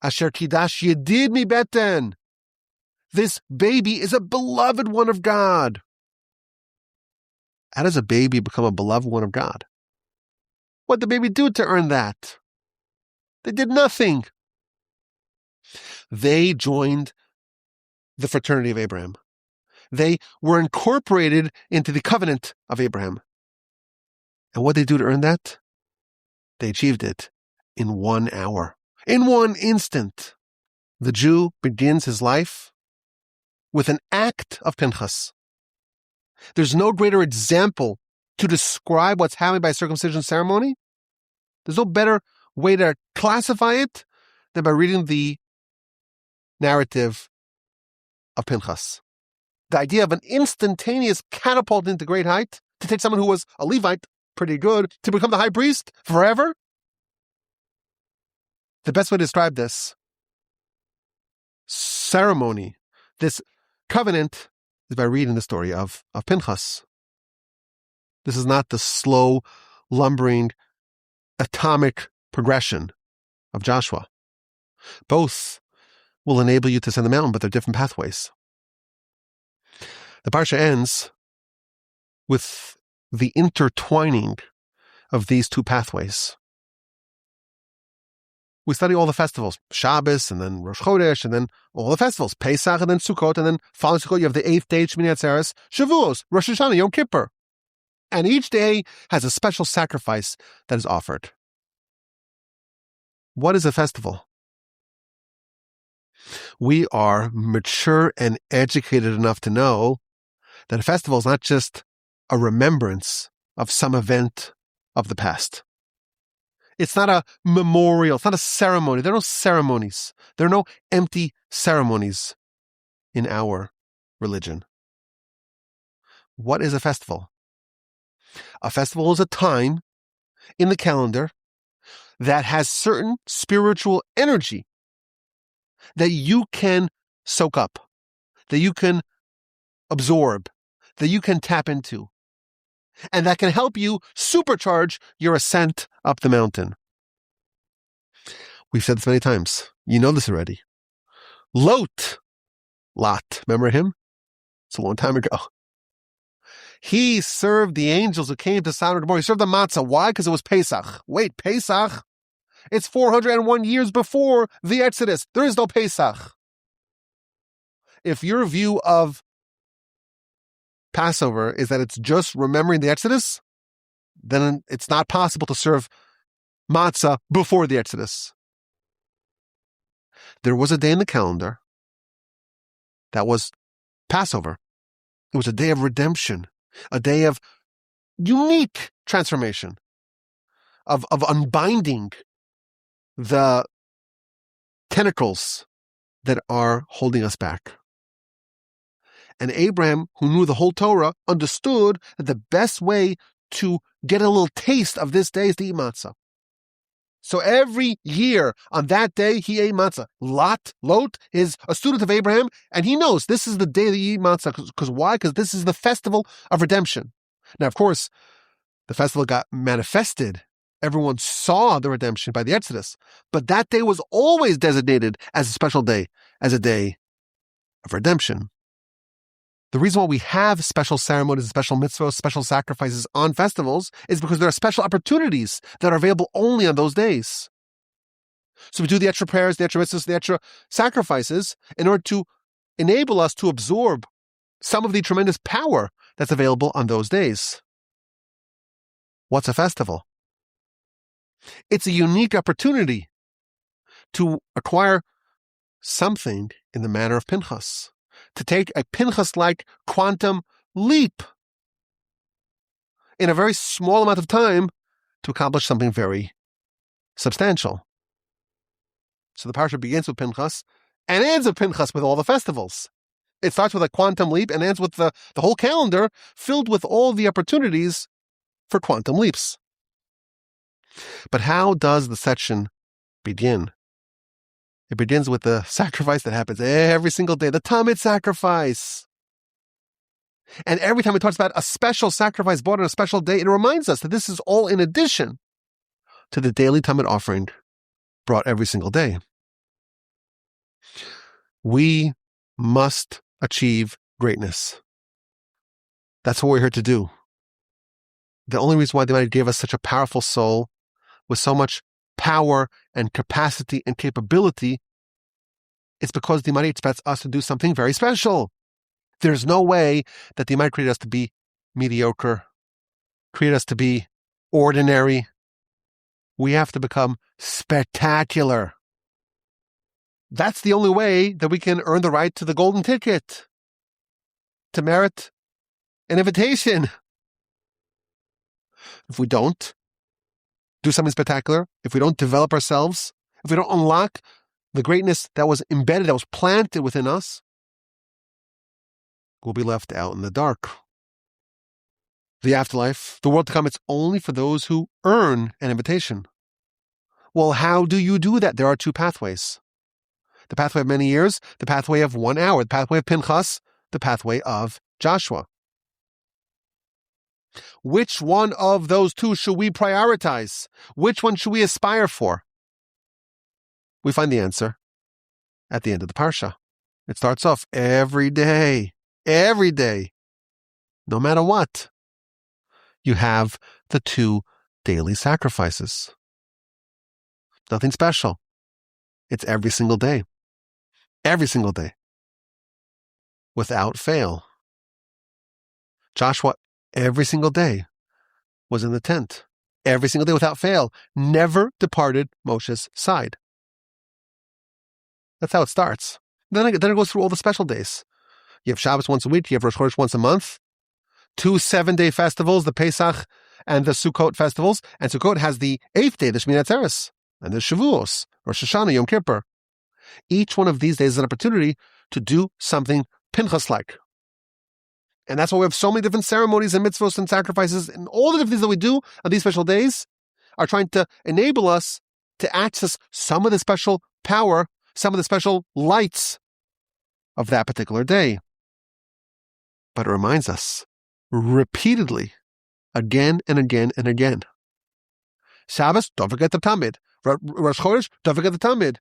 Asher Kidash Yedid mi beten. This baby is a beloved one of God. How does a baby become a beloved one of God? What did the baby do to earn that? They did nothing. They joined the fraternity of Abraham. They were incorporated into the covenant of Abraham. And what did they do to earn that? They achieved it in 1 hour. In one instant. The Jew begins his life with an act of Pinchas. There's no greater example to describe what's happening by circumcision ceremony. There's no better way to classify it than by reading the narrative of Pinchas. The idea of an instantaneous catapult into great height, to take someone who was a Levite, pretty good, to become the high priest forever. The best way to describe this ceremony, this covenant, is by reading the story of Pinchas. This is not the slow, lumbering, atomic progression of Joshua. Both will enable you to ascend the mountain, but they're different pathways. The Parsha ends with the intertwining of these 2 pathways. We study all the festivals, Shabbos, and then Rosh Chodesh, and then all the festivals, Pesach, and then Sukkot, and then following Sukkot, you have the 8th day, Shmini Atzeres, Shavuos, Rosh Hashanah, Yom Kippur. And each day has a special sacrifice that is offered. What is a festival? We are mature and educated enough to know that a festival is not just a remembrance of some event of the past. It's not a memorial. It's not a ceremony. There are no ceremonies. There are no empty ceremonies in our religion. What is a festival? A festival is a time in the calendar that has certain spiritual energy that you can soak up, that you can absorb, that you can tap into, and that can help you supercharge your ascent up the mountain. We've said this many times. You know this already. Lot, remember him? It's a long time ago. He served the angels who came to Sodom and Gomorrah. He served the matzah. Why? Because it was Pesach. Wait, Pesach? It's 401 years before the Exodus. There is no Pesach. If your view of Passover is that it's just remembering the Exodus, then it's not possible to serve matzah before the Exodus. There was a day in the calendar that was Passover. It was a day of redemption, a day of unique transformation, of unbinding the tentacles that are holding us back. And Abraham, who knew the whole Torah, understood that the best way to get a little taste of this day is to eat matzah. So every year on that day, he ate matzah. Lot is a student of Abraham, and he knows this is the day that you eat matzah. Because why? Because this is the festival of redemption. Now, of course, the festival got manifested. Everyone saw the redemption by the Exodus. But that day was always designated as a special day, as a day of redemption. The reason why we have special ceremonies, special mitzvahs, special sacrifices on festivals is because there are special opportunities that are available only on those days. So we do the extra prayers, the extra mitzvahs, the extra sacrifices in order to enable us to absorb some of the tremendous power that's available on those days. What's a festival? It's a unique opportunity to acquire something in the manner of Pinchas, to take a Pinchas-like quantum leap in a very small amount of time to accomplish something very substantial. So the Parsha begins with Pinchas and ends with Pinchas with all the festivals. It starts with a quantum leap and ends with the whole calendar filled with all the opportunities for quantum leaps. But how does the section begin? It begins with the sacrifice that happens every single day, the Tamid sacrifice. And every time it talks about a special sacrifice brought on a special day, it reminds us that this is all in addition to the daily Tamid offering brought every single day. We must achieve greatness. That's what we're here to do. The only reason why the Almighty gave us such a powerful soul with so much power and capacity and capability is because the Almighty expects us to do something very special. There's no way that the Almighty created us to be mediocre, created us to be ordinary. We have to become spectacular. That's the only way that we can earn the right to the golden ticket, to merit an invitation. If we don't do something spectacular, if we don't develop ourselves, if we don't unlock the greatness that was embedded, that was planted within us, we'll be left out in the dark. The afterlife, the world to come, it's only for those who earn an invitation. Well, how do you do that? There are two pathways. The pathway of many years, the pathway of 1 hour, the pathway of Pinchas, the pathway of Joshua. Which one of those two should we prioritize? Which one should we aspire for? We find the answer at the end of the Parsha. It starts off every day, no matter what. You have the two daily sacrifices. Nothing special. It's every single day. Every single day. Without fail. Joshua, every single day, was in the tent. Every single day without fail. Never departed Moshe's side. That's how it starts. Then it goes through all the special days. You have Shabbos once a week. You have Rosh Chodesh once a month. 2 7-day festivals, the Pesach and the Sukkot festivals. And Sukkot has the 8th day, the Shmini Atzeres. And the Shavuos, Rosh Hashanah, Yom Kippur. Each one of these days is an opportunity to do something Pinchas-like. And that's why we have so many different ceremonies and mitzvahs and sacrifices, and all the different things that we do on these special days are trying to enable us to access some of the special power, some of the special lights of that particular day. But it reminds us repeatedly, again and again and again. Shabbos, don't forget the Tamid. Rosh Chodesh, don't forget the Tamid.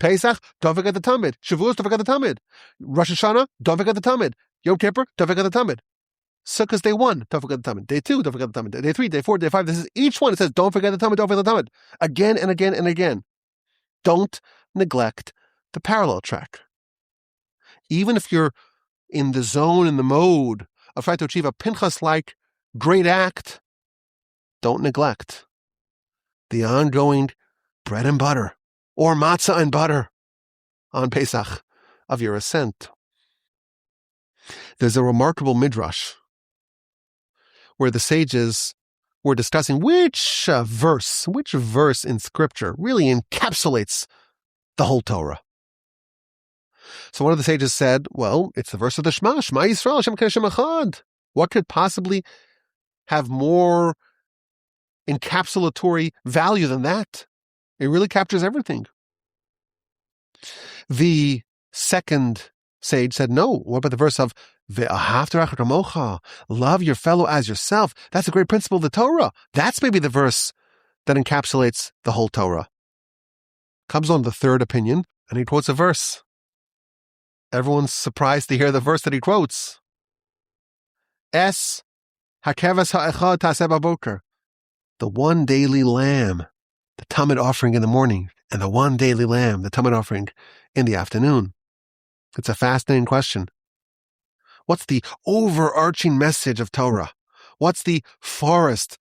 Pesach, don't forget the Tamid. Shavuos, don't forget the Tamid. Rosh Hashanah, don't forget the Tamid. Yom Kippur, don't forget the Tamid. Sukkot day 1, don't forget the Tamid. Day 2, don't forget the Tamid. Day 3, day 4, day 5. This is each one. It says, don't forget the Tamid, don't forget the Tamid. Again and again and again. Don't neglect the parallel track. Even if you're in the zone, in the mode of trying to achieve a Pinchas-like great act, don't neglect the ongoing bread and butter, or matzah and butter, on Pesach of your ascent. There's a remarkable midrash where the sages were discussing which verse in Scripture really encapsulates the whole Torah. So one of the sages said, well, it's the verse of the Shema, Shema Yisrael, Hashem Hashem Echad. What could possibly have more encapsulatory value than that? It really captures everything. The second sage said, no, what about the verse of Ve'ahavta re'acha kamocha, love your fellow as yourself? That's a great principle of the Torah. That's maybe the verse that encapsulates the whole Torah. Comes on the third opinion, and he quotes a verse. Everyone's surprised to hear the verse that he quotes. Es hakevas ha'echad taseh b'boker. The one daily lamb, the tamid offering in the morning, and the one daily lamb, the tamid offering in the afternoon. It's a fascinating question. What's the overarching message of Torah? What's the forest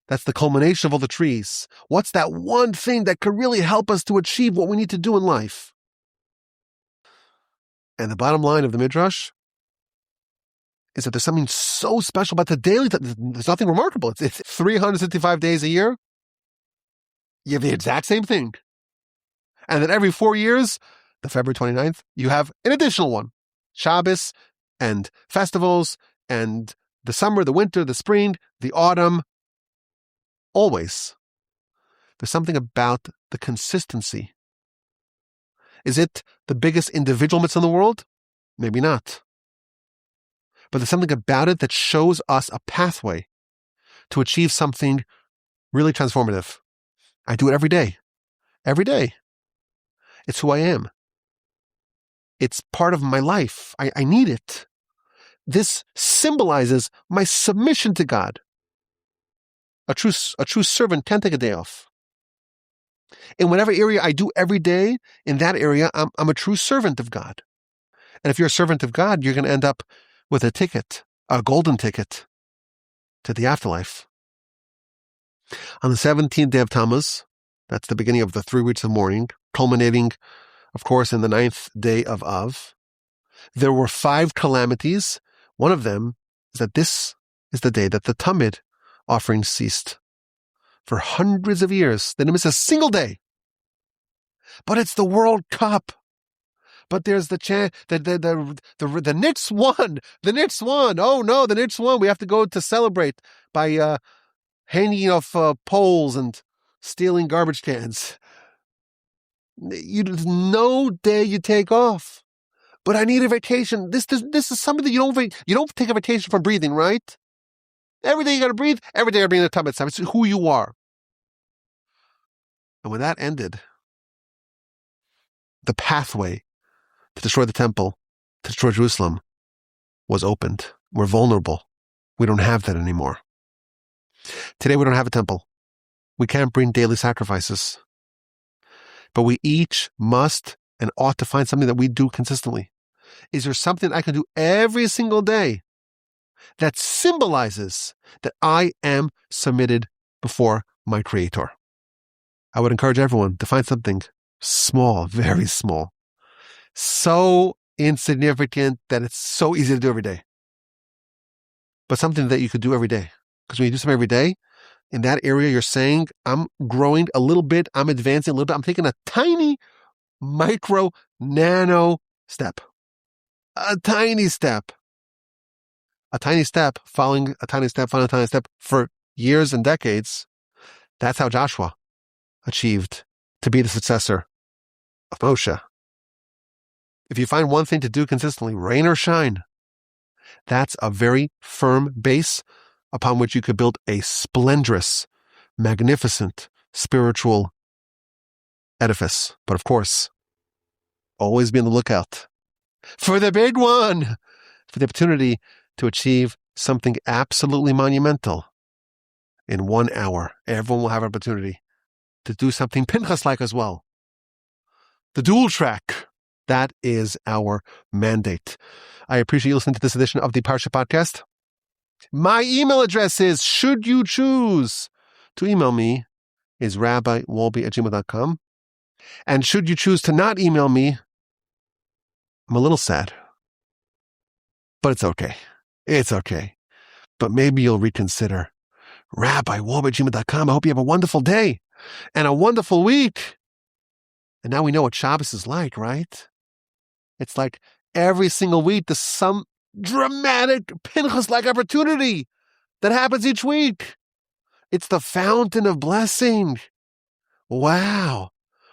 that's the culmination of all the trees? What's that one thing that could really help us to achieve what we need to do in life? And the bottom line of the Midrash is that there's something so special about the daily. There's nothing remarkable. It's 365 days a year. You have the exact same thing. And then every 4 years, the February 29th, you have an additional one. Shabbos and festivals and the summer, the winter, the spring, the autumn. Always. There's something about the consistency. Is it the biggest individual mitzvah in the world? Maybe not. But there's something about it that shows us a pathway to achieve something really transformative. I do it every day. Every day. It's who I am. It's part of my life. I need it. This symbolizes my submission to God. A true servant can't take a day off. In whatever area I do every day, in that area, I'm a true servant of God. And if you're a servant of God, you're going to end up with a ticket, a golden ticket to the afterlife. On the 17th day of Tammuz, that's the beginning of the 3 weeks of mourning, culminating, of course, in the 9th day of Av, there were 5 calamities. One of them is that this is the day that the Tamid offering ceased. For hundreds of years, they didn't miss a single day. But it's the World Cup. But there's the Knicks won. The Knicks won. Oh no, the Knicks won. We have to go to celebrate by hanging off poles and stealing garbage cans. There's no day you take off. But I need a vacation. This is something that you don't take a vacation from breathing, right? Every day you got to breathe. Every day you got to be in the tub. It's who you are. And when that ended, the pathway to destroy the temple, to destroy Jerusalem, was opened. We're vulnerable. We don't have that anymore. Today we don't have a temple. We can't bring daily sacrifices. But we each must and ought to find something that we do consistently. Is there something I can do every single day that symbolizes that I am submitted before my Creator? I would encourage everyone to find something small, very small, so insignificant that it's so easy to do every day. But something that you could do every day. Because when you do something every day, in that area you're saying, I'm growing a little bit, I'm advancing a little bit, I'm taking a tiny, micro, nano step. A tiny step. A tiny step, following a tiny step, following a tiny step for years and decades. That's how Joshua achieved to be the successor of Moshe. If you find one thing to do consistently, rain or shine, that's a very firm base upon which you could build a splendorous, magnificent, spiritual edifice. But of course, always be on the lookout for the big one, for the opportunity to achieve something absolutely monumental. In 1 hour, everyone will have an opportunity to do something Pinchas-like as well. The dual track, that is our mandate. I appreciate you listening to this edition of the Parsha podcast. My email address is, should you choose to email me, is rabbiwolbe@gmail.com. And should you choose to not email me, I'm a little sad. But it's okay. It's okay. But maybe you'll reconsider. rabbiwolbe@gmail.com. I hope you have a wonderful day and a wonderful week. And now we know what Shabbos is like, right? It's like every single week, there's some dramatic Pinchas-like opportunity that happens each week. It's the fountain of blessing. Wow.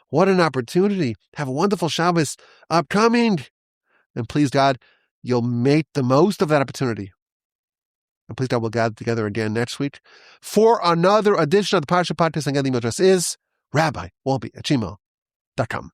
What an opportunity. Have a wonderful Shabbos upcoming. And please, God, you'll make the most of that opportunity. And please, God, we'll gather together again next week for another edition of the Parsha podcast. And again, the email address is rabbiwolbe@gmail.com.